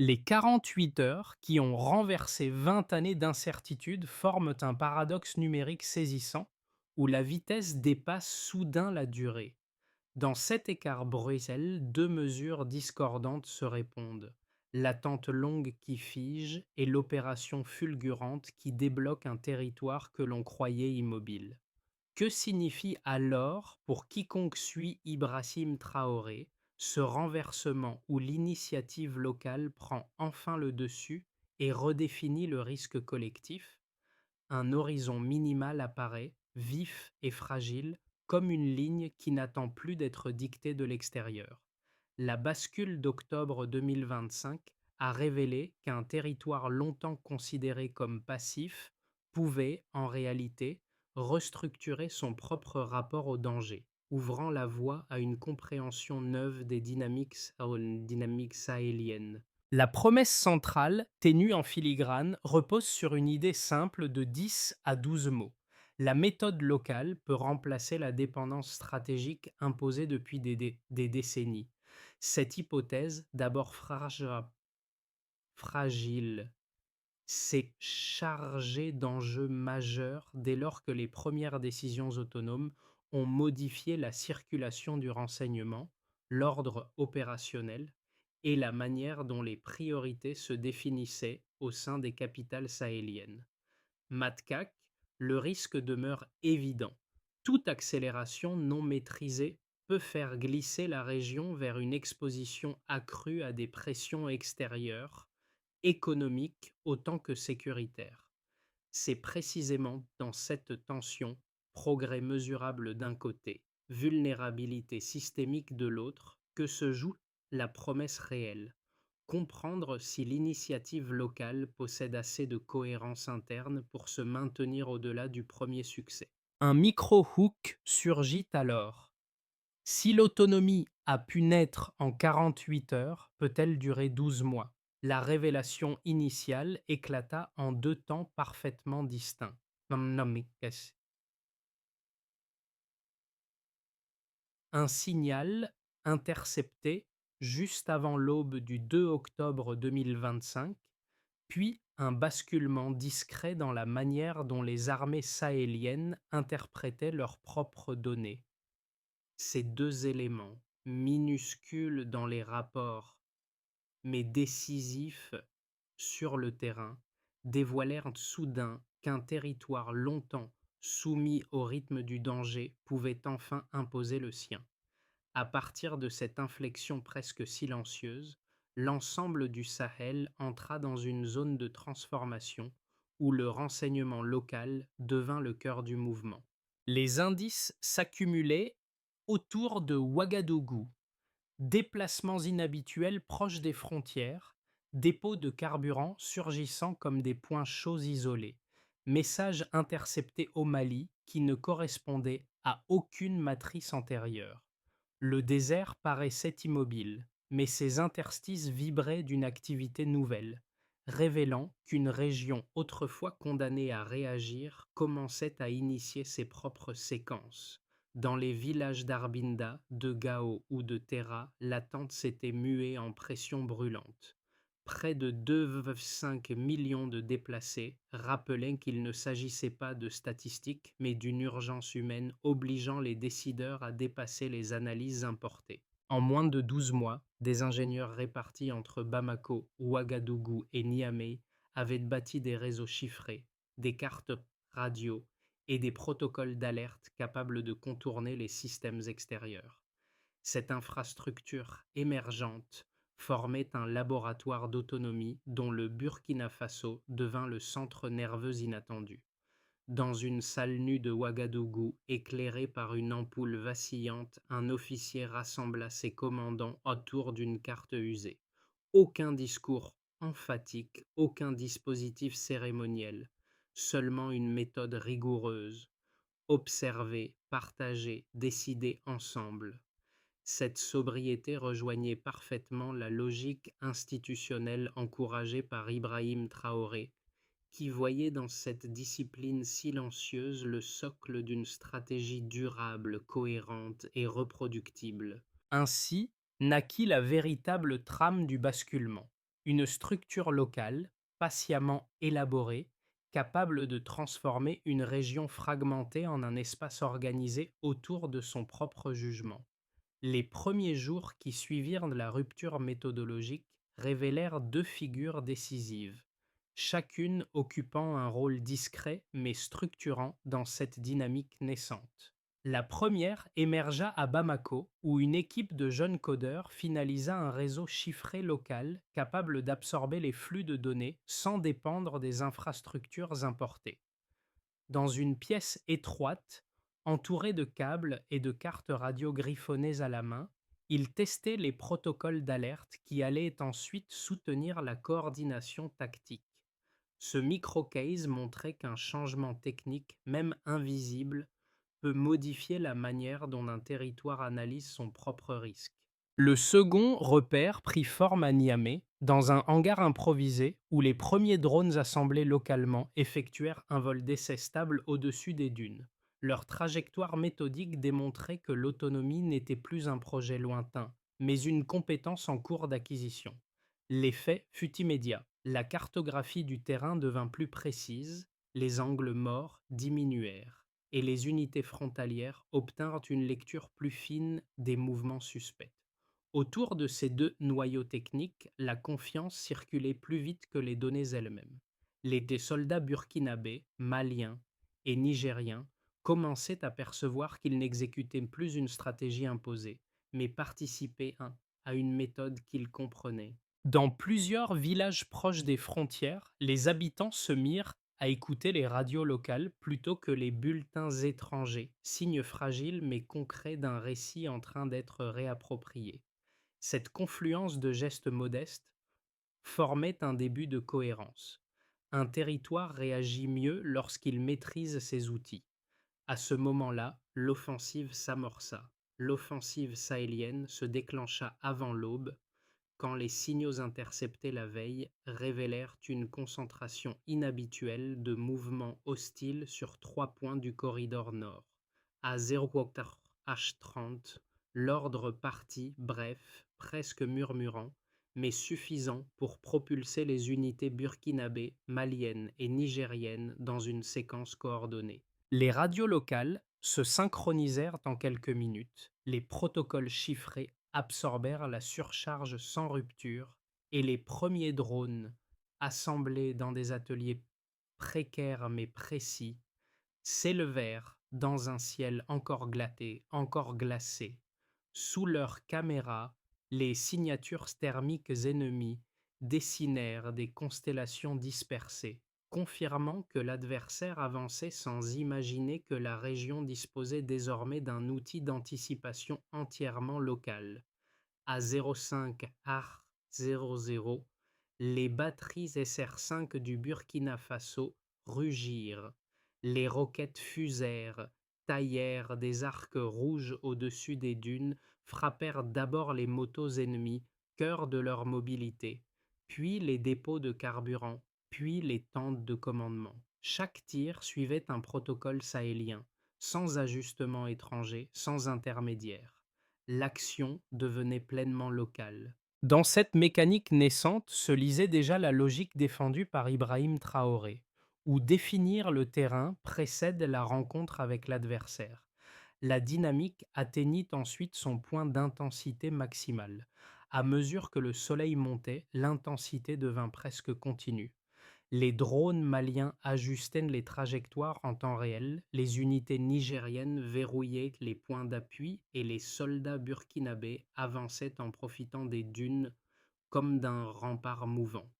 Les 48 heures, qui ont renversé 20 années d'incertitude, forment un paradoxe numérique saisissant, où la vitesse dépasse soudain la durée. Dans cet écart Bruxelles, deux mesures discordantes se répondent. L'attente longue qui fige et l'opération fulgurante qui débloque un territoire que l'on croyait immobile. Que signifie alors, pour quiconque suit Ibrahim Traoré, ce renversement où l'initiative locale prend enfin le dessus et redéfinit le risque collectif? Un horizon minimal apparaît, vif et fragile, comme une ligne qui n'attend plus d'être dictée de l'extérieur. La bascule d'octobre 2025 a révélé qu'un territoire longtemps considéré comme passif pouvait, en réalité, restructurer son propre rapport au danger, ouvrant la voie à une compréhension neuve des dynamiques sahéliennes. La promesse centrale, ténue en filigrane, repose sur une idée simple de 10 à 12 mots. La méthode locale peut remplacer la dépendance stratégique imposée depuis des décennies. Cette hypothèse, d'abord fragile, s'est chargée d'enjeux majeurs dès lors que les premières décisions autonomes ont modifié la circulation du renseignement, l'ordre opérationnel et la manière dont les priorités se définissaient au sein des capitales sahéliennes. Matcac, le risque demeure évident. Toute accélération non maîtrisée peut faire glisser la région vers une exposition accrue à des pressions extérieures, économiques autant que sécuritaires. C'est précisément dans cette tension, progrès mesurable d'un côté, vulnérabilité systémique de l'autre, que se joue la promesse réelle. Comprendre si l'initiative locale possède assez de cohérence interne pour se maintenir au-delà du premier succès. Un micro-hook surgit alors. Si l'autonomie a pu naître en 48 heures, peut-elle durer 12 mois? La révélation initiale éclata en deux temps parfaitement distincts. Un signal intercepté juste avant l'aube du 2 octobre 2025, puis un basculement discret dans la manière dont les armées sahéliennes interprétaient leurs propres données. Ces deux éléments, minuscules dans les rapports mais décisifs sur le terrain, dévoilèrent soudain qu'un territoire longtemps soumis au rythme du danger pouvait enfin imposer le sien. À partir de cette inflexion presque silencieuse, l'ensemble du Sahel entra dans une zone de transformation où le renseignement local devint le cœur du mouvement. Les indices s'accumulaient autour de Ouagadougou. Déplacements inhabituels proches des frontières, dépôts de carburant surgissant comme des points chauds isolés, messages interceptés au Mali qui ne correspondaient à aucune matrice antérieure. Le désert paraissait immobile, mais ses interstices vibraient d'une activité nouvelle, révélant qu'une région autrefois condamnée à réagir commençait à initier ses propres séquences. Dans les villages d'Arbinda, de Gao ou de Terra, l'attente s'était muée en pression brûlante. Près de 2,5 millions de déplacés rappelaient qu'il ne s'agissait pas de statistiques, mais d'une urgence humaine obligeant les décideurs à dépasser les analyses importées. En moins de 12 mois, des ingénieurs répartis entre Bamako, Ouagadougou et Niamey avaient bâti des réseaux chiffrés, des cartes radio et des protocoles d'alerte capables de contourner les systèmes extérieurs. Cette infrastructure émergente formait un laboratoire d'autonomie dont le Burkina Faso devint le centre nerveux inattendu. Dans une salle nue de Ouagadougou, éclairée par une ampoule vacillante, un officier rassembla ses commandants autour d'une carte usée. Aucun discours emphatique, aucun dispositif cérémoniel, seulement une méthode rigoureuse, observer, partager, décider ensemble. Cette sobriété rejoignait parfaitement la logique institutionnelle encouragée par Ibrahim Traoré, qui voyait dans cette discipline silencieuse le socle d'une stratégie durable, cohérente et reproductible. Ainsi naquit la véritable trame du basculement. une structure locale, patiemment élaborée, capable de transformer une région fragmentée en un espace organisé autour de son propre jugement. Les premiers jours qui suivirent la rupture méthodologique révélèrent deux figures décisives, chacune occupant un rôle discret mais structurant dans cette dynamique naissante. La première émergea à Bamako, où une équipe de jeunes codeurs finalisa un réseau chiffré local capable d'absorber les flux de données sans dépendre des infrastructures importées. Dans une pièce étroite, entourée de câbles et de cartes radio griffonnées à la main, ils testaient les protocoles d'alerte qui allaient ensuite soutenir la coordination tactique. Ce microcase montrait qu'un changement technique, même invisible, peut modifier la manière dont un territoire analyse son propre risque. Le second repère prit forme à Niamey, dans un hangar improvisé où les premiers drones assemblés localement effectuèrent un vol d'essai stable au-dessus des dunes. Leur trajectoire méthodique démontrait que l'autonomie n'était plus un projet lointain, mais une compétence en cours d'acquisition. L'effet fut immédiat. La cartographie du terrain devint plus précise, les angles morts diminuèrent, et les unités frontalières obtinrent une lecture plus fine des mouvements suspects. Autour de ces deux noyaux techniques, la confiance circulait plus vite que les données elles-mêmes. Des soldats burkinabés, maliens et nigériens commençaient à percevoir qu'ils n'exécutaient plus une stratégie imposée, mais participaient à une méthode qu'ils comprenaient. Dans plusieurs villages proches des frontières, les habitants se mirent à écouter les radios locales plutôt que les bulletins étrangers, signe fragile mais concret d'un récit en train d'être réapproprié. Cette confluence de gestes modestes formait un début de cohérence. Un territoire réagit mieux lorsqu'il maîtrise ses outils. À ce moment-là, l'offensive s'amorça. L'offensive sahélienne se déclencha avant l'aube, quand les signaux interceptés la veille révélèrent une concentration inhabituelle de mouvements hostiles sur 3 points du corridor nord. À 0h30, l'ordre partit, bref, presque murmurant, mais suffisant pour propulser les unités burkinabées, maliennes et nigériennes dans une séquence coordonnée. Les radios locales se synchronisèrent en quelques minutes, les protocoles chiffrés absorbèrent la surcharge sans rupture et les premiers drones, assemblés dans des ateliers précaires mais précis, s'élevèrent dans un ciel encore glatté, encore glacé. Sous leurs caméras, les signatures thermiques ennemies dessinèrent des constellations dispersées, confirmant que l'adversaire avançait sans imaginer que la région disposait désormais d'un outil d'anticipation entièrement local. À 05 AR 00, les batteries SR5 du Burkina Faso rugirent, les roquettes fusèrent, taillèrent des arcs rouges au-dessus des dunes, frappèrent d'abord les motos ennemies, cœur de leur mobilité, puis les dépôts de carburant, puis les tentes de commandement. Chaque tir suivait un protocole sahélien, sans ajustement étranger, sans intermédiaire. L'action devenait pleinement locale. Dans cette mécanique naissante se lisait déjà la logique défendue par Ibrahim Traoré, où définir le terrain précède la rencontre avec l'adversaire. La dynamique atteignit ensuite son point d'intensité maximale. À mesure que le soleil montait, l'intensité devint presque continue. Les drones maliens ajustaient les trajectoires en temps réel, les unités nigériennes verrouillaient les points d'appui et les soldats burkinabés avançaient en profitant des dunes comme d'un rempart mouvant.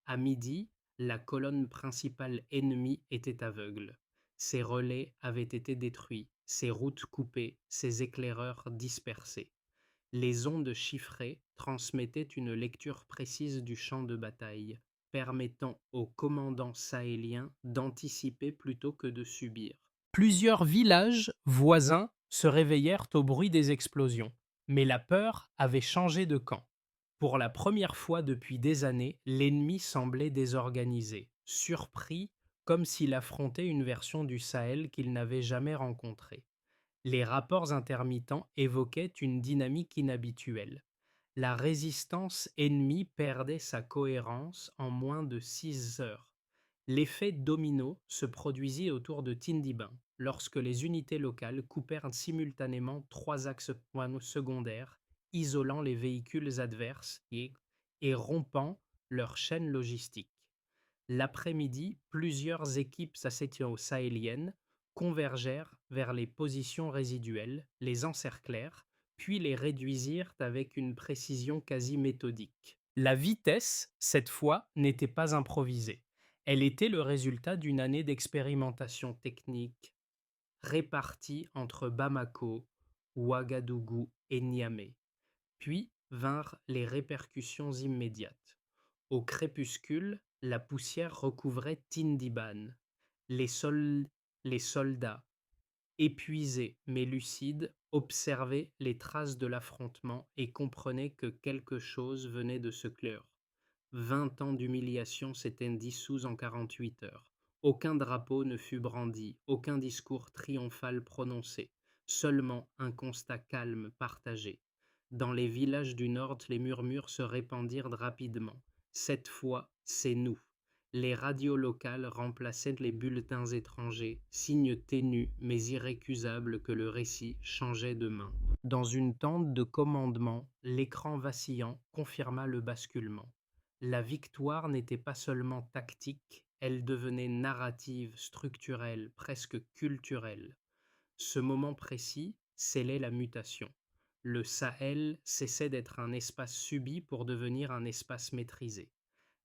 À midi, la colonne principale ennemie était aveugle. Ses relais avaient été détruits, ses routes coupées, ses éclaireurs dispersés. Les ondes chiffrées transmettaient une lecture précise du champ de bataille, permettant aux commandants sahéliens d'anticiper plutôt que de subir. Plusieurs villages voisins se réveillèrent au bruit des explosions, mais la peur avait changé de camp. Pour la première fois depuis des années, l'ennemi semblait désorganisé, surpris, comme s'il affrontait une version du Sahel qu'il n'avait jamais rencontrée. Les rapports intermittents évoquaient une dynamique inhabituelle. La résistance ennemie perdait sa cohérence en moins de 6 heures. L'effet domino se produisit autour de Tindibin, lorsque les unités locales coupèrent simultanément 3 axes secondaires, isolant les véhicules adverses et rompant leur chaîne logistique. L'après-midi, plusieurs équipes sahéliennes convergèrent vers les positions résiduelles, les encerclèrent, puis les réduisirent avec une précision quasi méthodique. La vitesse, cette fois, n'était pas improvisée. Elle était le résultat d'une année d'expérimentation technique répartie entre Bamako, Ouagadougou et Niamey. Puis vinrent les répercussions immédiates. Au crépuscule, la poussière recouvrait Tindiban. Les, sol- les soldats, épuisés mais lucides, observaient les traces de l'affrontement et comprenaient que quelque chose venait de se clore. 20 ans d'humiliation s'étaient dissous en 48 heures. Aucun drapeau ne fut brandi, aucun discours triomphal prononcé, seulement un constat calme partagé. Dans les villages du Nord, les murmures se répandirent rapidement. Cette fois, c'est nous. Les radios locales remplaçaient les bulletins étrangers, signe ténu mais irrécusable que le récit changeait de main. Dans une tente de commandement, l'écran vacillant confirma le basculement. La victoire n'était pas seulement tactique, elle devenait narrative, structurelle, presque culturelle. Ce moment précis scellait la mutation. Le Sahel cessait d'être un espace subi pour devenir un espace maîtrisé.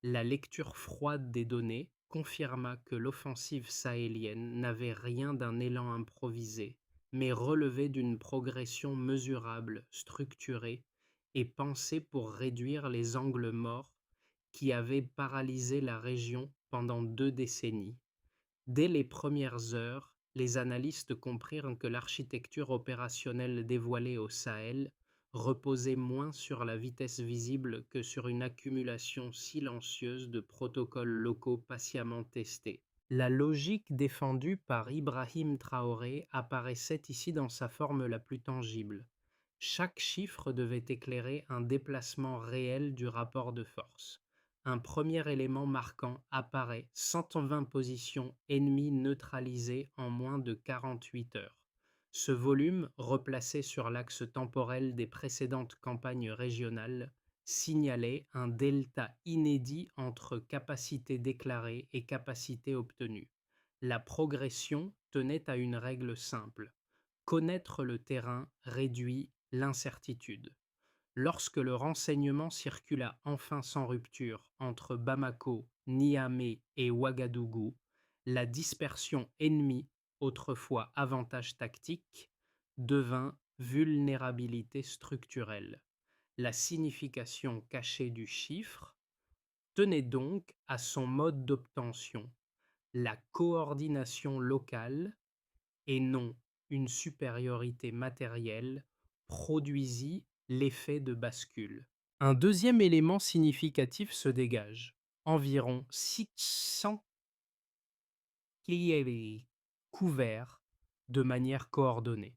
La lecture froide des données confirma que l'offensive sahélienne n'avait rien d'un élan improvisé, mais relevait d'une progression mesurable, structurée et pensée pour réduire les angles morts qui avaient paralysé la région pendant 2 décennies. Dès les premières heures, les analystes comprirent que l'architecture opérationnelle dévoilée au Sahel reposait moins sur la vitesse visible que sur une accumulation silencieuse de protocoles locaux patiemment testés. La logique défendue par Ibrahim Traoré apparaissait ici dans sa forme la plus tangible. Chaque chiffre devait éclairer un déplacement réel du rapport de force. Un premier élément marquant apparaît: 120 positions ennemies neutralisées en moins de 48 heures. Ce volume, replacé sur l'axe temporel des précédentes campagnes régionales, signalait un delta inédit entre capacité déclarée et capacité obtenue. La progression tenait à une règle simple: connaître le terrain réduit l'incertitude. Lorsque le renseignement circula enfin sans rupture entre Bamako, Niamey et Ouagadougou, la dispersion ennemie, autrefois avantage tactique, devint vulnérabilité structurelle. La signification cachée du chiffre tenait donc à son mode d'obtention, la coordination locale, et non une supériorité matérielle, produisit l'effet de bascule. Un deuxième élément significatif se dégage. Environ 600 km couverts de manière coordonnée.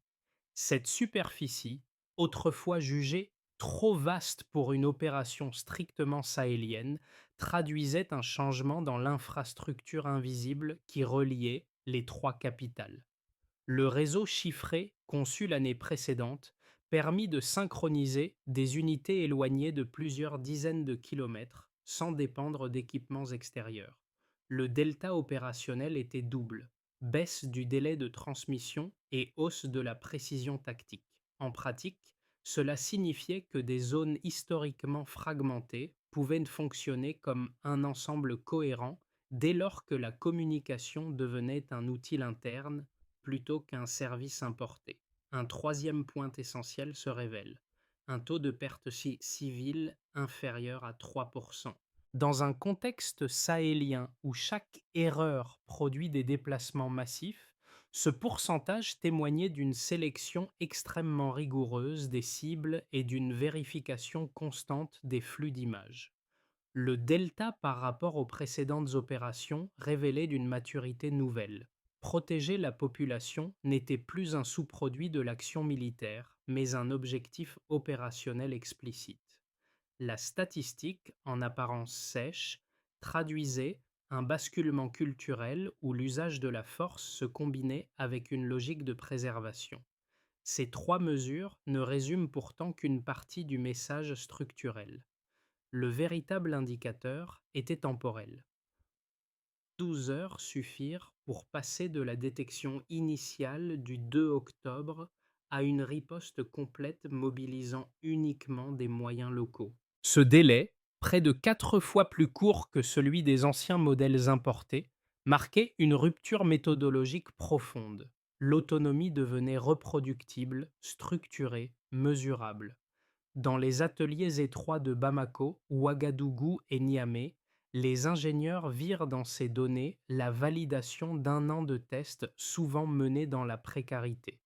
Cette superficie, autrefois jugée trop vaste pour une opération strictement sahélienne, traduisait un changement dans l'infrastructure invisible qui reliait les 3 capitales. Le réseau chiffré conçu l'année précédente permit de synchroniser des unités éloignées de plusieurs dizaines de kilomètres sans dépendre d'équipements extérieurs. Le delta opérationnel était double: baisse du délai de transmission et hausse de la précision tactique. En pratique, cela signifiait que des zones historiquement fragmentées pouvaient fonctionner comme un ensemble cohérent dès lors que la communication devenait un outil interne plutôt qu'un service importé. Un troisième point essentiel se révèle: un taux de perte civile inférieur à 3%. Dans un contexte sahélien où chaque erreur produit des déplacements massifs, ce pourcentage témoignait d'une sélection extrêmement rigoureuse des cibles et d'une vérification constante des flux d'images. Le delta par rapport aux précédentes opérations révélait d'une maturité nouvelle. Protéger la population n'était plus un sous-produit de l'action militaire, mais un objectif opérationnel explicite. La statistique, en apparence sèche, traduisait un basculement culturel où l'usage de la force se combinait avec une logique de préservation. Ces trois mesures ne résument pourtant qu'une partie du message structurel. Le véritable indicateur était temporel. 12 heures suffirent pour passer de la détection initiale du 2 octobre à une riposte complète mobilisant uniquement des moyens locaux. Ce délai, près de 4 fois plus court que celui des anciens modèles importés, marquait une rupture méthodologique profonde. L'autonomie devenait reproductible, structurée, mesurable. Dans les ateliers étroits de Bamako, Ouagadougou et Niamey, les ingénieurs virent dans ces données la validation d'un an de tests souvent menés dans la précarité.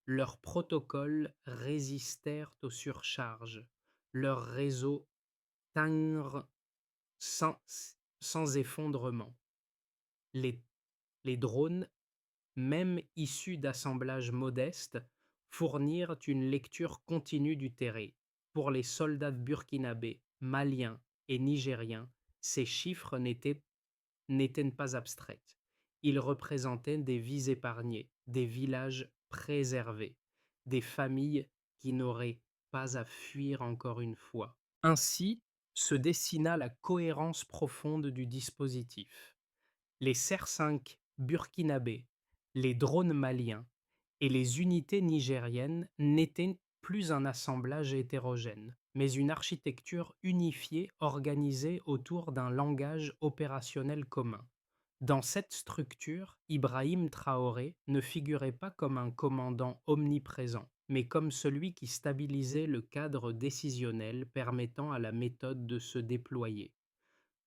Leurs protocoles résistèrent aux surcharges, leurs réseaux tinrent sans, sans effondrement. Les, les drones, même issus d'assemblages modestes, fournirent une lecture continue du terrain. Pour les soldats burkinabés, maliens et nigériens, ces chiffres n'étaient pas abstraits. Ils représentaient des vies épargnées, des villages préservés, des familles qui n'auraient pas à fuir encore une fois. Ainsi se dessina la cohérence profonde du dispositif. Les CER-5 burkinabés, les drones maliens et les unités nigériennes n'étaient plus un assemblage hétérogène, mais une architecture unifiée organisée autour d'un langage opérationnel commun. Dans cette structure, Ibrahim Traoré ne figurait pas comme un commandant omniprésent, mais comme celui qui stabilisait le cadre décisionnel permettant à la méthode de se déployer.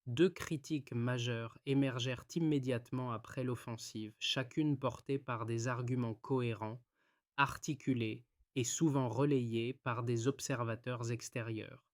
Deux critiques majeures émergèrent immédiatement après l'offensive, chacune portée par des arguments cohérents, articulés et souvent relayés par des observateurs extérieurs.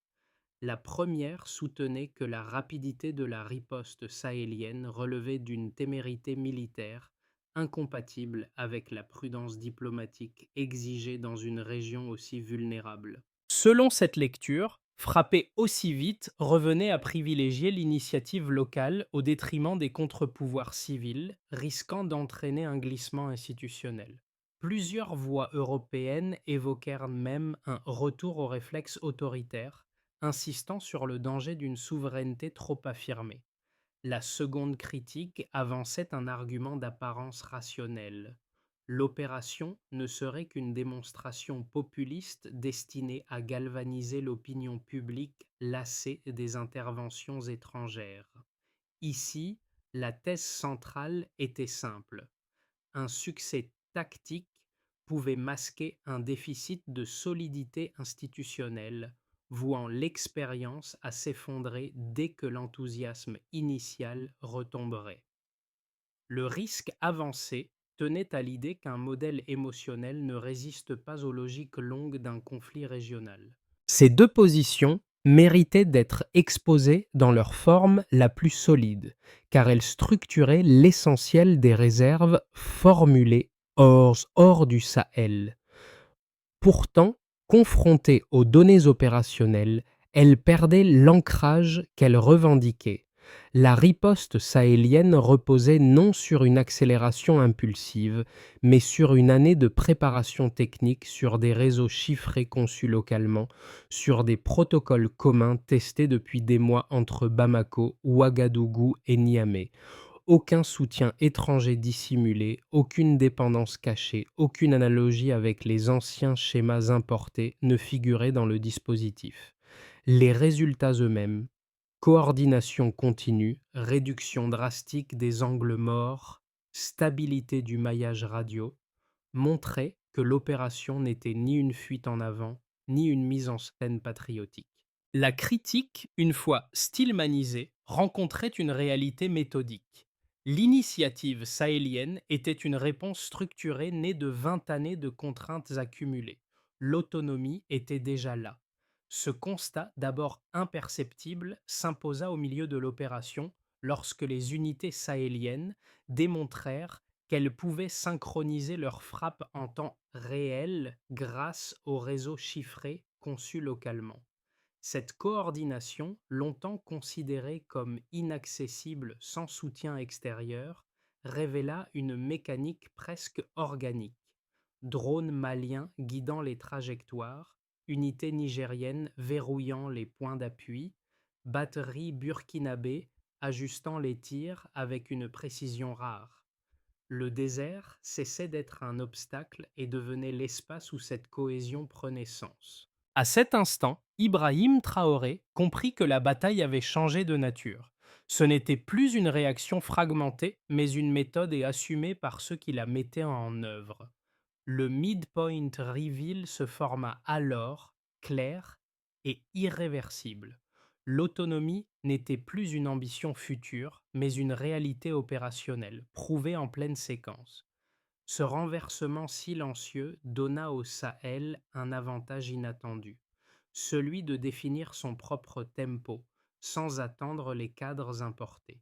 La première soutenait que la rapidité de la riposte sahélienne relevait d'une témérité militaire incompatible avec la prudence diplomatique exigée dans une région aussi vulnérable. Selon cette lecture, frapper aussi vite revenait à privilégier l'initiative locale au détriment des contre-pouvoirs civils, risquant d'entraîner un glissement institutionnel. Plusieurs voix européennes évoquèrent même un retour au réflexe autoritaire, insistant sur le danger d'une souveraineté trop affirmée. La seconde critique avançait un argument d'apparence rationnelle. L'opération ne serait qu'une démonstration populiste destinée à galvaniser l'opinion publique lassée des interventions étrangères. Ici, la thèse centrale était simple. Un succès tactique pouvait masquer un déficit de solidité institutionnelle, vouant l'expérience à s'effondrer dès que l'enthousiasme initial retomberait. Le risque avancé tenait à l'idée qu'un modèle émotionnel ne résiste pas aux logiques longues d'un conflit régional. Ces deux positions méritaient d'être exposées dans leur forme la plus solide, car elles structuraient l'essentiel des réserves formulées hors du Sahel. Pourtant, confrontées aux données opérationnelles, elles perdaient l'ancrage qu'elles revendiquaient. La riposte sahélienne reposait non sur une accélération impulsive, mais sur une année de préparation technique sur des réseaux chiffrés conçus localement, sur des protocoles communs testés depuis des mois entre Bamako, Ouagadougou et Niamey. Aucun soutien étranger dissimulé, aucune dépendance cachée, aucune analogie avec les anciens schémas importés ne figurait dans le dispositif. Les résultats eux-mêmes, coordination continue, réduction drastique des angles morts, stabilité du maillage radio, montraient que l'opération n'était ni une fuite en avant, ni une mise en scène patriotique. La critique, une fois stillmanisée, rencontrait une réalité méthodique. L'initiative sahélienne était une réponse structurée née de 20 années de contraintes accumulées. L'autonomie était déjà là. Ce constat, d'abord imperceptible, s'imposa au milieu de l'opération lorsque les unités sahéliennes démontrèrent qu'elles pouvaient synchroniser leurs frappes en temps réel grâce aux réseaux chiffrés conçus localement. Cette coordination, longtemps considérée comme inaccessible sans soutien extérieur, révéla une mécanique presque organique. Drones maliens guidant les trajectoires, unités nigériennes verrouillant les points d'appui, batteries burkinabées ajustant les tirs avec une précision rare. Le désert cessait d'être un obstacle et devenait l'espace où cette cohésion prenait sens. À cet instant, Ibrahim Traoré comprit que la bataille avait changé de nature. Ce n'était plus une réaction fragmentée, mais une méthode et assumée par ceux qui la mettaient en œuvre. Le midpoint reveal se forma alors, clair et irréversible. L'autonomie n'était plus une ambition future, mais une réalité opérationnelle, prouvée en pleine séquence. Ce renversement silencieux donna au Sahel un avantage inattendu, celui de définir son propre tempo, sans attendre les cadres importés.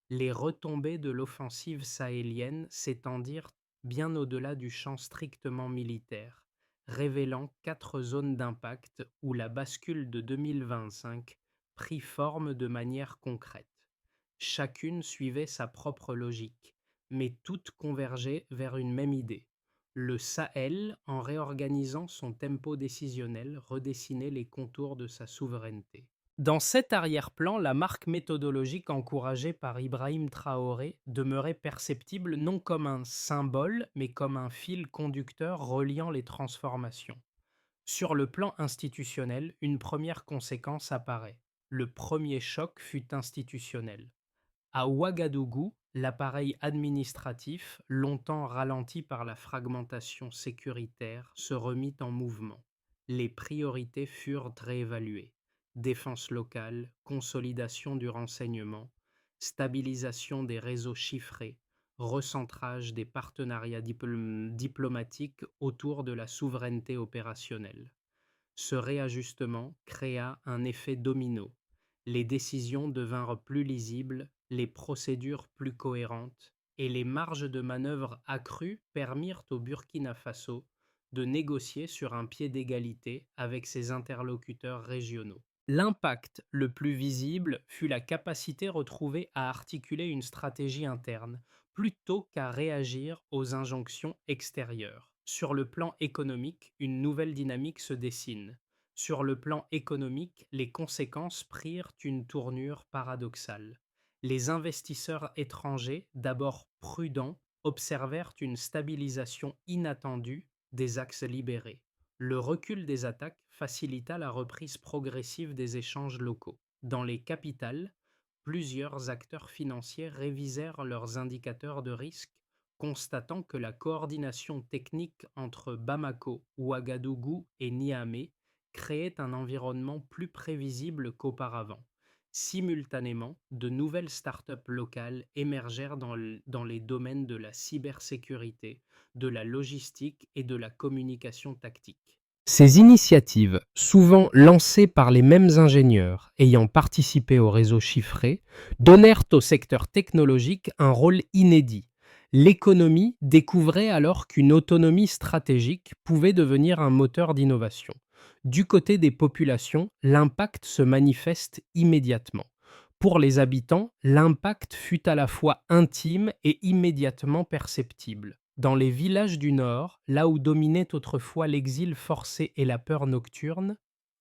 Les retombées de l'offensive sahélienne s'étendirent bien au-delà du champ strictement militaire, révélant 4 zones d'impact où la bascule de 2025 prit forme de manière concrète. Chacune suivait sa propre logique, mais toutes convergeaient vers une même idée. Le Sahel, en réorganisant son tempo décisionnel, redessinait les contours de sa souveraineté. Dans cet arrière-plan, la marque méthodologique encouragée par Ibrahim Traoré demeurait perceptible non comme un symbole, mais comme un fil conducteur reliant les transformations. Sur le plan institutionnel, une première conséquence apparaît. Le premier choc fut institutionnel. À Ouagadougou, l'appareil administratif, longtemps ralenti par la fragmentation sécuritaire, se remit en mouvement. Les priorités furent réévaluées. Défense locale, consolidation du renseignement, stabilisation des réseaux chiffrés, recentrage des partenariats diplomatiques autour de la souveraineté opérationnelle. Ce réajustement créa un effet domino. Les décisions devinrent plus lisibles, les procédures plus cohérentes, et les marges de manœuvre accrues permirent au Burkina Faso de négocier sur un pied d'égalité avec ses interlocuteurs régionaux. L'impact le plus visible fut la capacité retrouvée à articuler une stratégie interne, plutôt qu'à réagir aux injonctions extérieures. Sur le plan économique, une nouvelle dynamique se dessine. Sur le plan économique, les conséquences prirent une tournure paradoxale. Les investisseurs étrangers, d'abord prudents, observèrent une stabilisation inattendue des axes libérés. Le recul des attaques facilita la reprise progressive des échanges locaux. Dans les capitales, plusieurs acteurs financiers révisèrent leurs indicateurs de risque, constatant que la coordination technique entre Bamako, Ouagadougou et Niamey créait un environnement plus prévisible qu'auparavant. Simultanément, de nouvelles startups locales émergèrent dans les domaines de la cybersécurité, de la logistique et de la communication tactique. Ces initiatives, souvent lancées par les mêmes ingénieurs ayant participé au réseau chiffré, donnèrent au secteur technologique un rôle inédit. L'économie découvrait alors qu'une autonomie stratégique pouvait devenir un moteur d'innovation. Du côté des populations, l'impact se manifeste immédiatement. Pour les habitants, l'impact fut à la fois intime et immédiatement perceptible. Dans les villages du Nord, là où dominait autrefois l'exil forcé et la peur nocturne,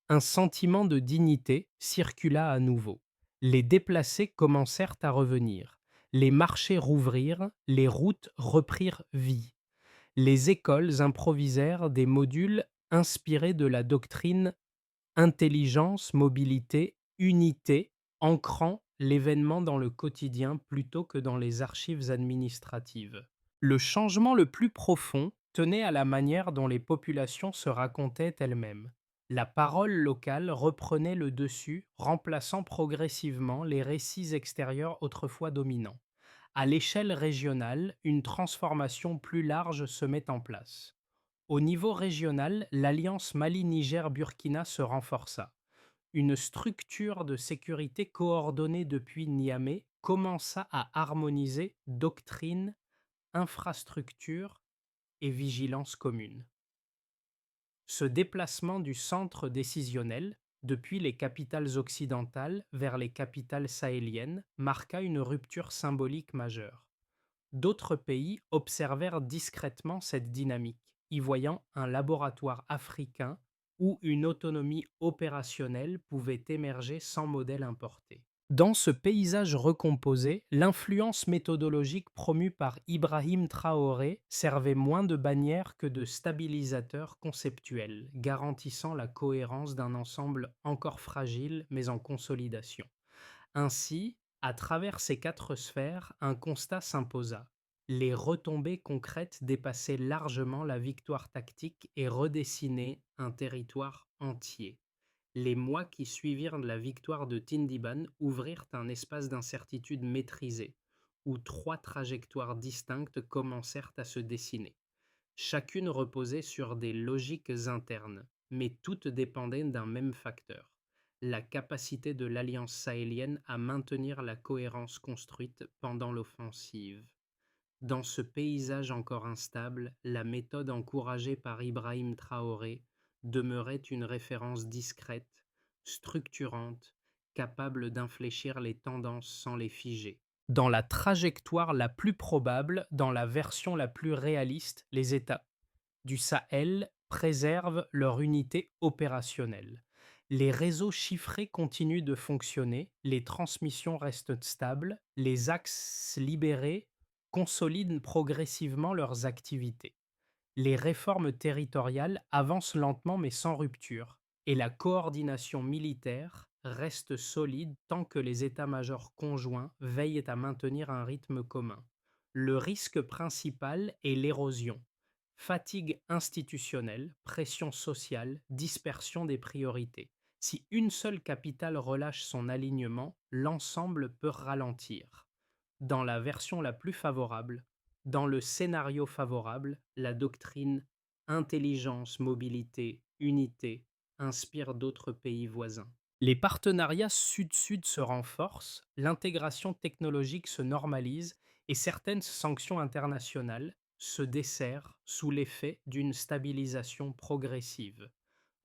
un sentiment de dignité circula à nouveau. Les déplacés commencèrent à revenir. Les marchés rouvrirent, les routes reprirent vie. Les écoles improvisèrent des modules inspirés de la doctrine intelligence, mobilité, unité, ancrant l'événement dans le quotidien plutôt que dans les archives administratives. Le changement le plus profond tenait à la manière dont les populations se racontaient elles-mêmes. La parole locale reprenait le dessus, remplaçant progressivement les récits extérieurs autrefois dominants. À l'échelle régionale, une transformation plus large se met en place. Au niveau régional, l'alliance Mali-Niger-Burkina se renforça. Une structure de sécurité coordonnée depuis Niamey commença à harmoniser doctrine, infrastructure et vigilance commune. Ce déplacement du centre décisionnel, depuis les capitales occidentales vers les capitales sahéliennes, marqua une rupture symbolique majeure. D'autres pays observèrent discrètement cette dynamique, y voyant un laboratoire africain où une autonomie opérationnelle pouvait émerger sans modèle importé. Dans ce paysage recomposé, l'influence méthodologique promue par Ibrahim Traoré servait moins de bannière que de stabilisateur conceptuel, garantissant la cohérence d'un ensemble encore fragile mais en consolidation. Ainsi, à travers ces quatre sphères, un constat s'imposa. Les retombées concrètes dépassaient largement la victoire tactique et redessinaient un territoire entier. Les mois qui suivirent la victoire de Tindiban ouvrirent un espace d'incertitude maîtrisé, où trois trajectoires distinctes commencèrent à se dessiner. Chacune reposait sur des logiques internes, mais toutes dépendaient d'un même facteur: la capacité de l'alliance sahélienne à maintenir la cohérence construite pendant l'offensive. Dans ce paysage encore instable, la méthode encouragée par Ibrahim Traoré demeurait une référence discrète, structurante, capable d'infléchir les tendances sans les figer. Dans la trajectoire la plus probable, dans la version la plus réaliste, les États du Sahel préservent leur unité opérationnelle. Les réseaux chiffrés continuent de fonctionner, les transmissions restent stables, les axes libérés consolident progressivement leurs activités. Les réformes territoriales avancent lentement mais sans rupture, et la coordination militaire reste solide tant que les états-majors conjoints veillent à maintenir un rythme commun. Le risque principal est l'érosion: fatigue institutionnelle, pression sociale, dispersion des priorités. Si une seule capitale relâche son alignement, l'ensemble peut ralentir. Dans la version la plus favorable, dans le scénario favorable, la doctrine intelligence, mobilité, unité inspire d'autres pays voisins. Les partenariats sud-sud se renforcent, l'intégration technologique se normalise et certaines sanctions internationales se desserrent sous l'effet d'une stabilisation progressive.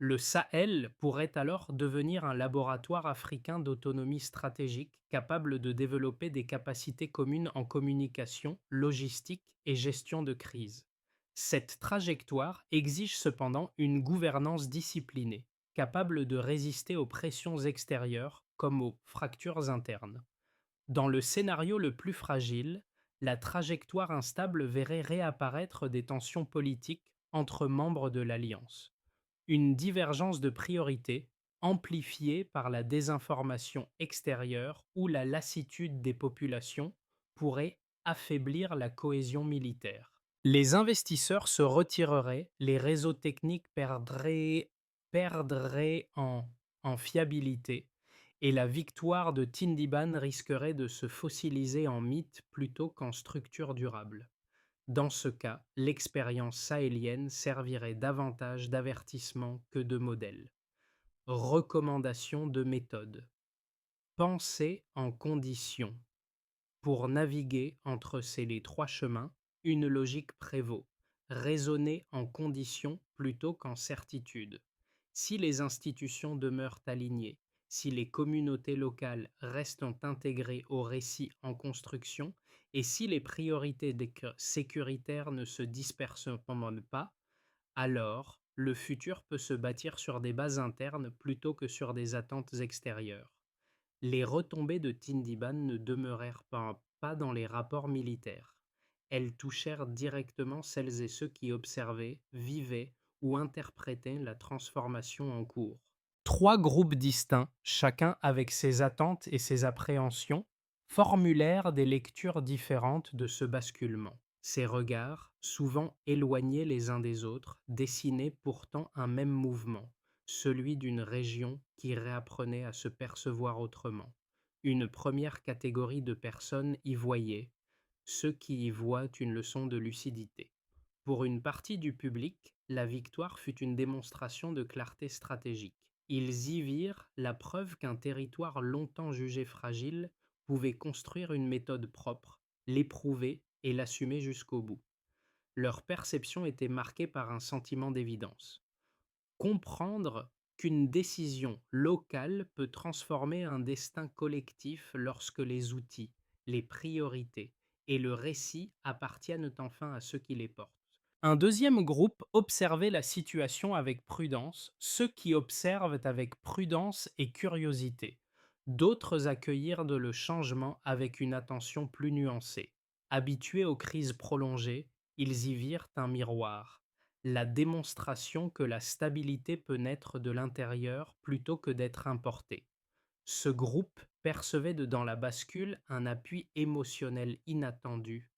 Le Sahel pourrait alors devenir un laboratoire africain d'autonomie stratégique capable de développer des capacités communes en communication, logistique et gestion de crise. Cette trajectoire exige cependant une gouvernance disciplinée, capable de résister aux pressions extérieures comme aux fractures internes. Dans le scénario le plus fragile, la trajectoire instable verrait réapparaître des tensions politiques entre membres de l'Alliance. Une divergence de priorités amplifiée par la désinformation extérieure ou la lassitude des populations pourrait affaiblir la cohésion militaire. Les investisseurs se retireraient, les réseaux techniques perdraient en fiabilité, et la victoire de Tindiban risquerait de se fossiliser en mythe plutôt qu'en structure durable. Dans ce cas, l'expérience sahélienne servirait davantage d'avertissement que de modèle. Recommandation de méthode. Pensez en conditions. Pour naviguer entre les trois chemins, une logique prévaut: raisonner en conditions plutôt qu'en certitude. Si les institutions demeurent alignées, si les communautés locales restent intégrées au récit en construction, et si les priorités sécuritaires ne se dispersent pas, alors le futur peut se bâtir sur des bases internes plutôt que sur des attentes extérieures. Les retombées de Tindiban ne demeurèrent pas dans les rapports militaires. Elles touchèrent directement celles et ceux qui observaient, vivaient ou interprétaient la transformation en cours. Trois groupes distincts, chacun avec ses attentes et ses appréhensions, formulèrent des lectures différentes de ce basculement. Ces regards, souvent éloignés les uns des autres, dessinaient pourtant un même mouvement: celui d'une région qui réapprenait à se percevoir autrement. Une première catégorie de personnes y voyaient, ceux qui y voient une leçon de lucidité. Pour une partie du public, la victoire fut une démonstration de clarté stratégique. Ils y virent la preuve qu'un territoire longtemps jugé fragile pouvait construire une méthode propre, l'éprouver et l'assumer jusqu'au bout. Leur perception était marquée par un sentiment d'évidence: comprendre qu'une décision locale peut transformer un destin collectif lorsque les outils, les priorités et le récit appartiennent enfin à ceux qui les portent. Un deuxième groupe observait la situation avec prudence, ceux qui observent avec prudence et curiosité. D'autres accueillirent le changement avec une attention plus nuancée. Habitués aux crises prolongées, ils y virent un miroir, la démonstration que la stabilité peut naître de l'intérieur plutôt que d'être importée. Ce groupe percevait dans la bascule un appui émotionnel inattendu,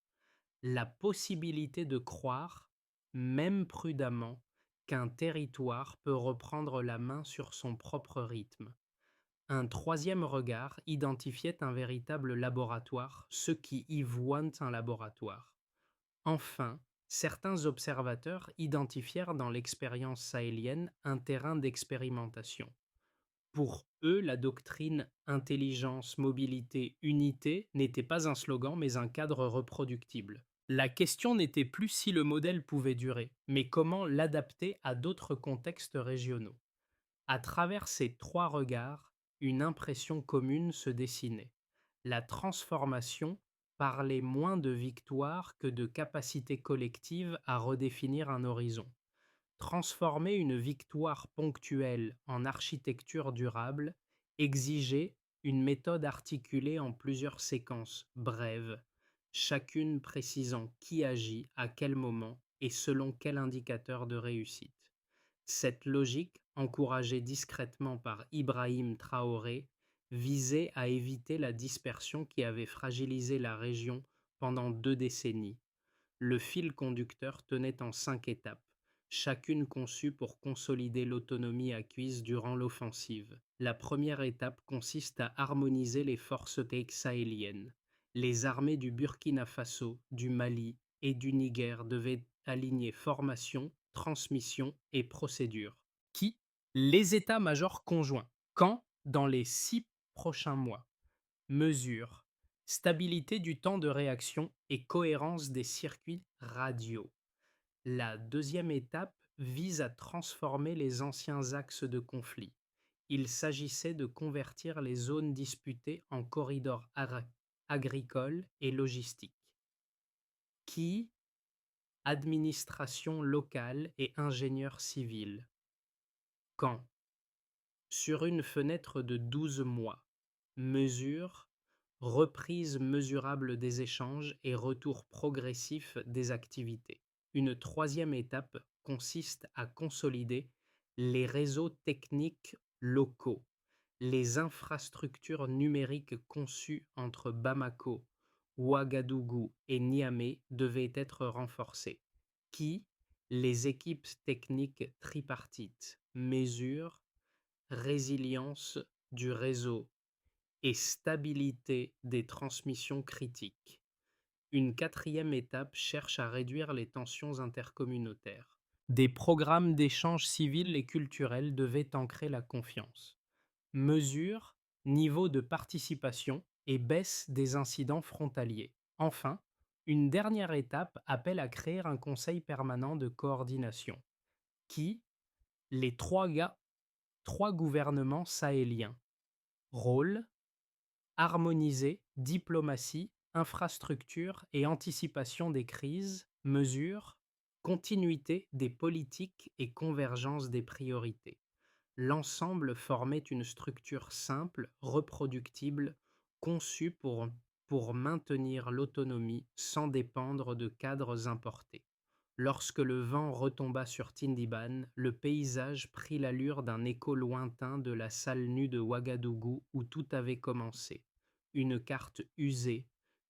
la possibilité de croire, même prudemment, qu'un territoire peut reprendre la main sur son propre rythme. Un troisième regard identifiait un véritable laboratoire, ceux qui y voient un laboratoire. Enfin, certains observateurs identifièrent dans l'expérience sahélienne un terrain d'expérimentation. Pour eux, la doctrine intelligence, mobilité, unité n'était pas un slogan mais un cadre reproductible. La question n'était plus si le modèle pouvait durer, mais comment l'adapter à d'autres contextes régionaux. À travers ces trois regards, une impression commune se dessinait. La transformation parlait moins de victoire que de capacité collective à redéfinir un horizon. Transformer une victoire ponctuelle en architecture durable exigeait une méthode articulée en plusieurs séquences brèves, chacune précisant qui agit, à quel moment et selon quel indicateur de réussite. Cette logique, encouragée discrètement par Ibrahim Traoré, visait à éviter la dispersion qui avait fragilisé la région pendant 2 décennies. Le fil conducteur tenait en 5 étapes, chacune conçue pour consolider l'autonomie acquise durant l'offensive. La première étape consiste à harmoniser les forces sahéliennes. Les armées du Burkina Faso, du Mali et du Niger devaient aligner formation, transmission et procédure. Qui? Les états-majors conjoints. Quand? Dans les 6 prochains mois. Mesure, stabilité du temps de réaction et cohérence des circuits radiaux. La deuxième étape vise à transformer les anciens axes de conflit. Il s'agissait de convertir les zones disputées en corridors agricoles et logistiques. Qui? Administration locale et ingénieurs civils. Quand? Sur une fenêtre de 12 mois. Mesure, reprise mesurable des échanges et retour progressif des activités. Une troisième étape consiste à consolider les réseaux techniques locaux. Les infrastructures numériques conçues entre Bamako, Ouagadougou et Niamey devaient être renforcées. Qui? Les équipes techniques tripartites. Mesure, résilience du réseau et stabilité des transmissions critiques. Une quatrième étape cherche à réduire les tensions intercommunautaires. Des programmes d'échange civil et culturel devaient ancrer la confiance. Mesure, niveau de participation et baisse des incidents frontaliers. Enfin, une dernière étape appelle à créer un conseil permanent de coordination qui, les trois gouvernements sahéliens. Rôle, harmoniser diplomatie, infrastructure et anticipation des crises, mesures, continuité des politiques et convergence des priorités. L'ensemble formait une structure simple, reproductible, conçue pour maintenir l'autonomie sans dépendre de cadres importés. Lorsque le vent retomba sur Tindiban, le paysage prit l'allure d'un écho lointain de la salle nue de Ouagadougou où tout avait commencé. Une carte usée,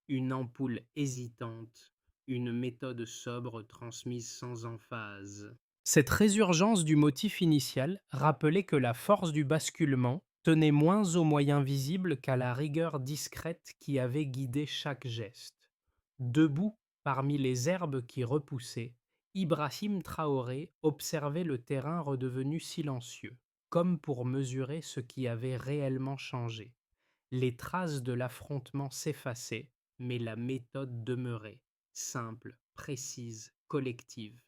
une ampoule hésitante, une méthode sobre transmise sans emphase. Cette résurgence du motif initial rappelait que la force du basculement tenait moins aux moyens visibles qu'à la rigueur discrète qui avait guidé chaque geste. Debout parmi les herbes qui repoussaient, Ibrahim Traoré observait le terrain redevenu silencieux, comme pour mesurer ce qui avait réellement changé. Les traces de l'affrontement s'effaçaient, mais la méthode demeurait, simple, précise, collective.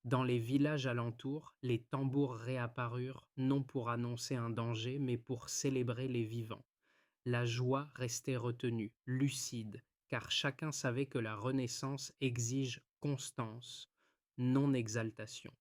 Dans les villages alentours, les tambours réapparurent non pour annoncer un danger, mais pour célébrer les vivants. La joie restait retenue, lucide, car chacun savait que la Renaissance exige constance, non exaltation.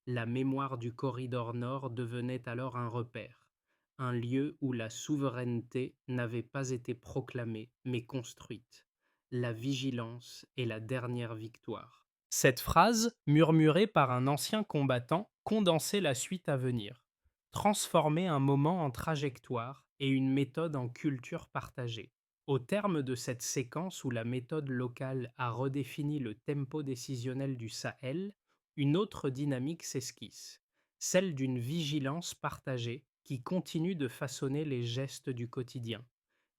La mémoire du corridor nord devenait alors un repère, un lieu où la souveraineté n'avait pas été proclamée, mais construite. La vigilance est la dernière victoire. Cette phrase, murmurée par un ancien combattant, condensait la suite à venir, transformait un moment en trajectoire et une méthode en culture partagée. Au terme de cette séquence où la méthode locale a redéfini le tempo décisionnel du Sahel, une autre dynamique s'esquisse, celle d'une vigilance partagée qui continue de façonner les gestes du quotidien.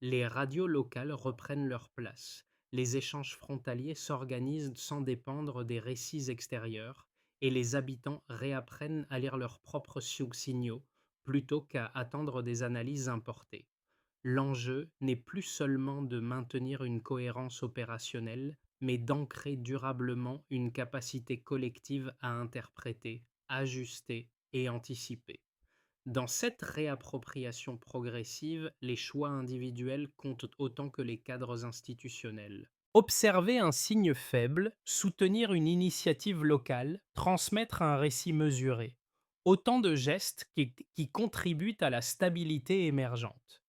Les radios locales reprennent leur place, les échanges frontaliers s'organisent sans dépendre des récits extérieurs, et les habitants réapprennent à lire leurs propres signaux plutôt qu'à attendre des analyses importées. L'enjeu n'est plus seulement de maintenir une cohérence opérationnelle, mais d'ancrer durablement une capacité collective à interpréter, ajuster et anticiper. Dans cette réappropriation progressive, les choix individuels comptent autant que les cadres institutionnels. Observer un signe faible, soutenir une initiative locale, transmettre un récit mesuré. Autant de gestes qui contribuent à la stabilité émergente.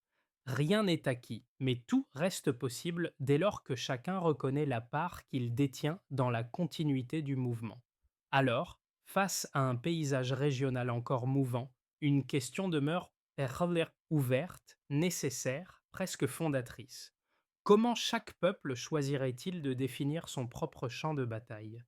Rien n'est acquis, mais tout reste possible dès lors que chacun reconnaît la part qu'il détient dans la continuité du mouvement. Alors, face à un paysage régional encore mouvant, une question demeure ouverte, nécessaire, presque fondatrice. Comment chaque peuple choisirait-il de définir son propre champ de bataille?